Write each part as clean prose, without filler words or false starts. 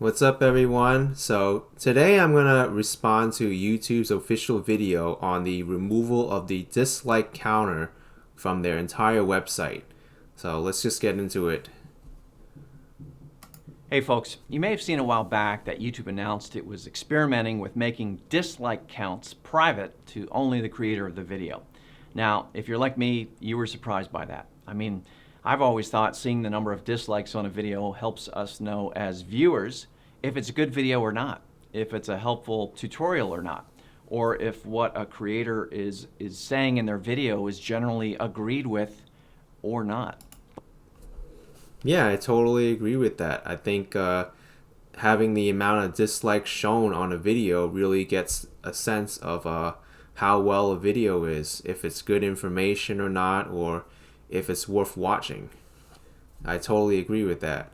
What's up, everyone? So today I'm gonna respond to YouTube's official video on the removal of the dislike counter from their entire website. So let's just get into it. Hey folks, you may have seen a while back that YouTube announced it was experimenting with making dislike counts private to only the creator of the video. Now, if you're like me, you were surprised by that. I've always thought seeing the number of dislikes on a video helps us know as viewers if it's a good video or not, if it's a helpful tutorial or not, or if what a creator is saying in their video is generally agreed with or not. Yeah, I totally agree with that. I think having the amount of dislikes shown on a video really gets a sense of how well a video is, if it's good information or not, or if it's worth watching. I totally agree with that.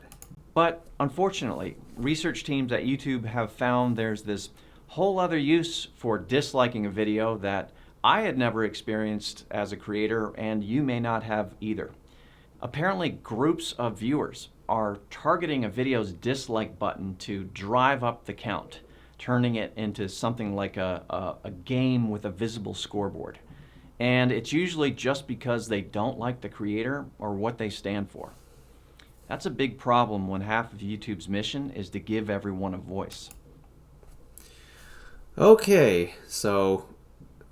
But unfortunately, research teams at YouTube have found there's this whole other use for disliking a video that I had never experienced as a creator, and you may not have either. Apparently, groups of viewers are targeting a video's dislike button to drive up the count, turning it into something like a game with a visible scoreboard. And it's usually just because they don't like the creator or what they stand for. That's a big problem when half of YouTube's mission is to give everyone a voice. Okay, so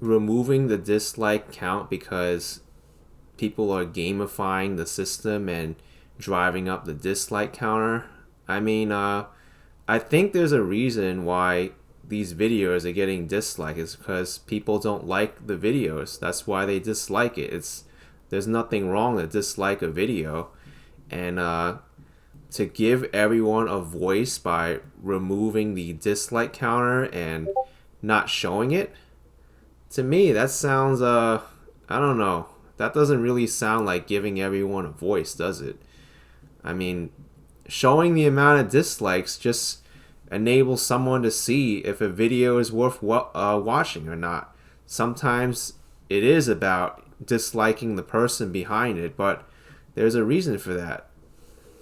removing the dislike count because people are gamifying the system and driving up the dislike counter. I think there's a reason why these videos are getting disliked. It's because people don't like the videos. That's why they dislike it. There's nothing wrong to dislike a video. And to give everyone a voice by removing the dislike counter and not showing it, to me that sounds I don't know. That doesn't really sound like giving everyone a voice, does it? Showing the amount of dislikes just enables someone to see if a video is worth watching or not. Sometimes it is about disliking the person behind it, but there's a reason for that.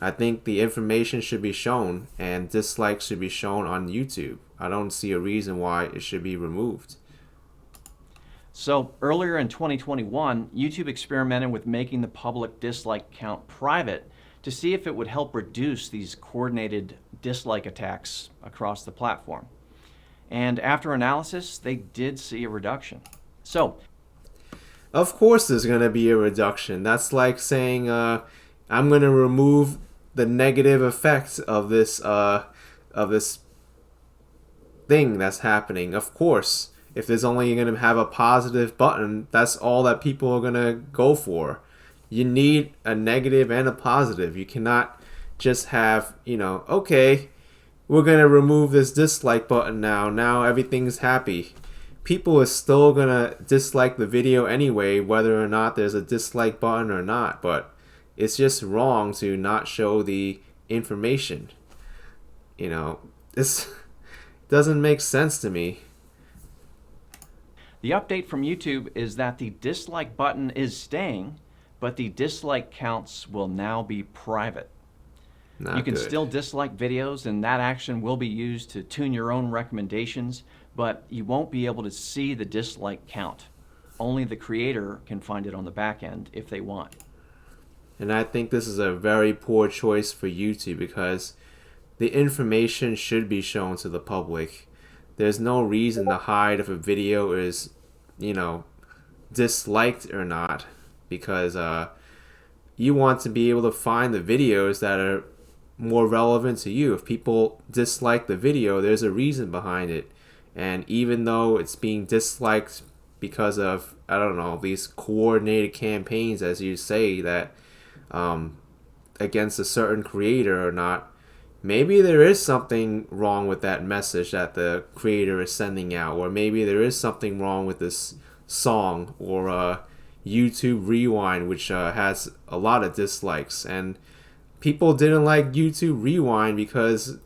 I think the information should be shown and dislikes should be shown on YouTube. I don't see a reason why it should be removed. So earlier in 2021, YouTube experimented with making the public dislike count private to see if it would help reduce these coordinated dislike attacks across the platform. And after analysis, they did see a reduction. So, of course there's going to be a reduction. That's like saying I'm going to remove the negative effects of this thing that's happening. Of course, if there's only going to have a positive button, that's all that people are going to go for. You need a negative and a positive. You cannot just have, okay, we're going to remove this dislike button now. Now everything's happy. People are still going to dislike the video anyway, whether or not there's a dislike button or not. But it's just wrong to not show the information. This doesn't make sense to me. the update from YouTube is that the dislike button is staying, but the dislike counts will now be private. Not You can good. still dislike videos, and that action will be used to tune your own recommendations, but you won't be able to see the dislike count. Only the creator can find it on the back end if they want. And I think this is a very poor choice for YouTube because the information should be shown to the public. There's no reason to hide if a video is, disliked or not, because you want to be able to find the videos that are more relevant to you. If people dislike the video, there's a reason behind it. And even though it's being disliked because of, these coordinated campaigns, as you say, that against a certain creator or not, maybe there is something wrong with that message that the creator is sending out, or maybe there is something wrong with this song or YouTube Rewind, which has a lot of dislikes. And people didn't like YouTube Rewind because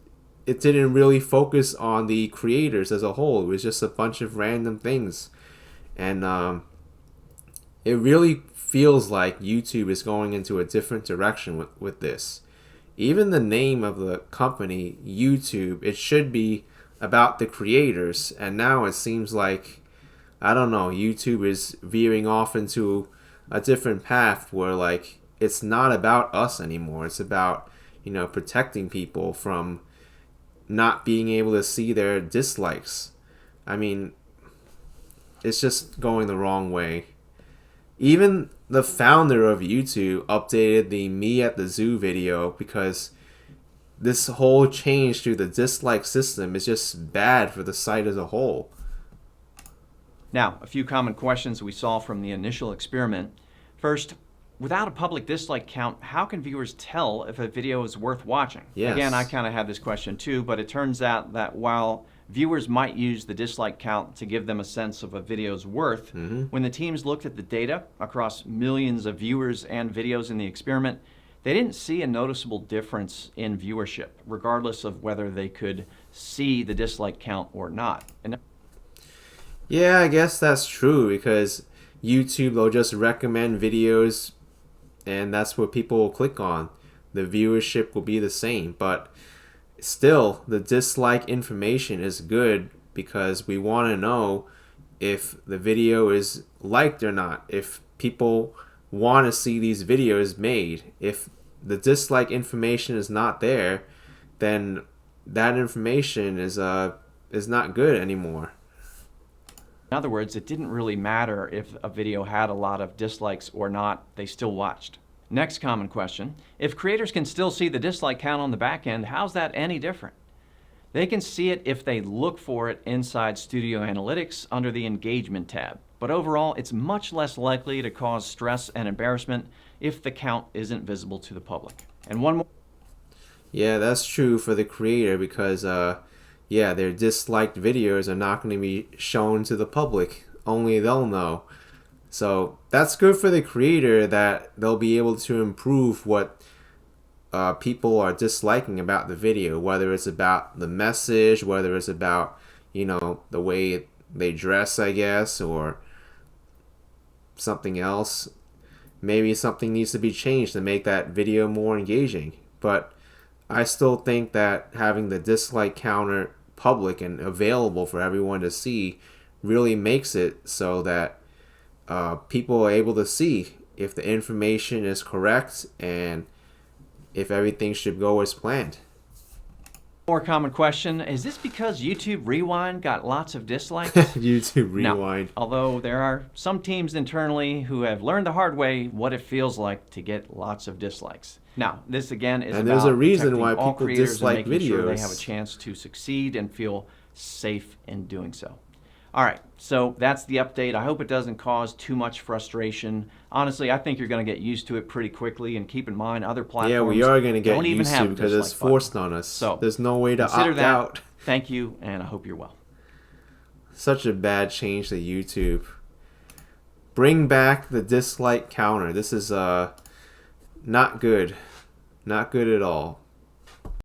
it didn't really focus on the creators as a whole. It was just a bunch of random things. And it really feels like YouTube is going into a different direction with this. even the name of the company, YouTube, it should be about the creators. And now it seems like, I don't know, YouTube is veering off into a different path where like it's not about us anymore. It's about, protecting people from not being able to see their dislikes. I mean, it's just going the wrong way. Even the founder of YouTube updated the Me at the Zoo video because this whole change to the dislike system is just bad for the site as a whole. Now, a few common questions we saw from the initial experiment. First, without a public dislike count, how can viewers tell if a video is worth watching? Yes. Again, I kind of had this question too, but it turns out that while viewers might use the dislike count to give them a sense of a video's worth, when the teams looked at the data across millions of viewers and videos in the experiment, they didn't see a noticeable difference in viewership, regardless of whether they could see the dislike count or not. Yeah, I guess that's true because YouTube, they'll just recommend videos and that's what people will click on. The viewership will be the same, but still, the dislike information is good because we want to know if the video is liked or not, if people want to see these videos made. If the dislike information is not there, then that information is not good anymore. In other words, it didn't really matter if a video had a lot of dislikes or not, they still watched. Next common question, if creators can still see the dislike count on the back end, how's that any different? They can see it if they look for it inside Studio Analytics under the Engagement tab. But overall, it's much less likely to cause stress and embarrassment if the count isn't visible to the public. And one more. Yeah, that's true for the creator because, their disliked videos are not going to be shown to the public. Only they'll know. So that's good for the creator that they'll be able to improve what people are disliking about the video, whether it's about the message, whether it's about, the way they dress, I guess, or something else. Maybe something needs to be changed to make that video more engaging. But I still think that having the dislike counter public and available for everyone to see really makes it so that people are able to see if the information is correct and if everything should go as planned. More common question, is this because YouTube Rewind got lots of dislikes? YouTube Rewind. No, although there are some teams internally who have learned the hard way what it feels like to get lots of dislikes. Now, this again is and about there's a reason why all people creators dislike and making videos. sure they have a chance to succeed and feel safe in doing so. All right, so that's the update. I hope it doesn't cause too much frustration. Honestly, I think you're going to get used to it pretty quickly, and keep in mind other platforms Yeah, we are going to get don't even used to have it because it's dislike forced button. on us. So there's no way to consider opt that. out. Thank you, and I hope you're well. Such a bad change to YouTube. Bring back the dislike counter. This is not good. Not good at all.